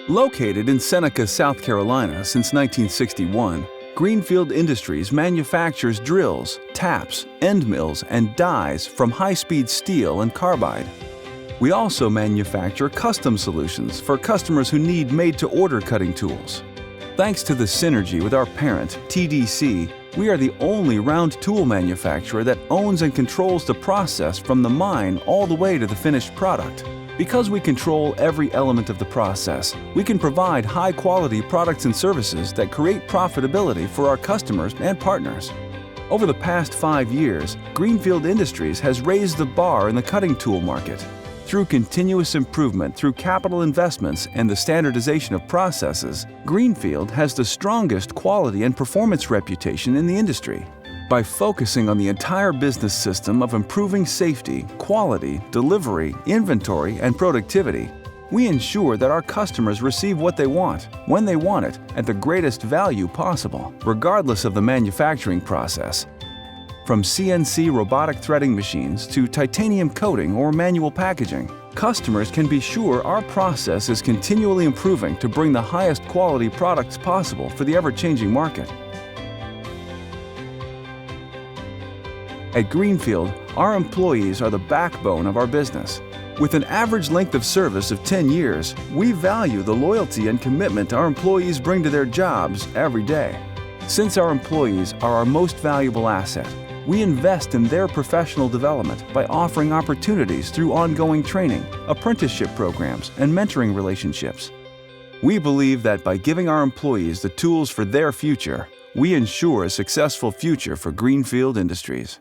Located in Seneca, South Carolina since 1961, Greenfield Industries manufactures drills, taps, end mills, and dies from high-speed steel and carbide. We also manufacture custom solutions for customers who need made-to-order cutting tools. Thanks to the synergy with our parent, TDC, we are the only round tool manufacturer that owns and controls the process from the mine all the way to the finished product. Because we control every element of the process, we can provide high-quality products and services that create profitability for our customers and partners. Over the past 5 years, Greenfield Industries has raised the bar in the cutting tool market. Through continuous improvement through capital investments and the standardization of processes, Greenfield has the strongest quality and performance reputation in the industry. By focusing on the entire business system of improving safety, quality, delivery, inventory, and productivity, we ensure that our customers receive what they want, when they want it, at the greatest value possible, regardless of the manufacturing process. From CNC robotic threading machines to titanium coating or manual packaging, customers can be sure our process is continually improving to bring the highest quality products possible for the ever-changing market. At Greenfield, our employees are the backbone of our business. With an average length of service of 10 years, we value the loyalty and commitment our employees bring to their jobs every day. Since our employees are our most valuable asset, we invest in their professional development by offering opportunities through ongoing training, apprenticeship programs, and mentoring relationships. We believe that by giving our employees the tools for their future, we ensure a successful future for Greenfield Industries.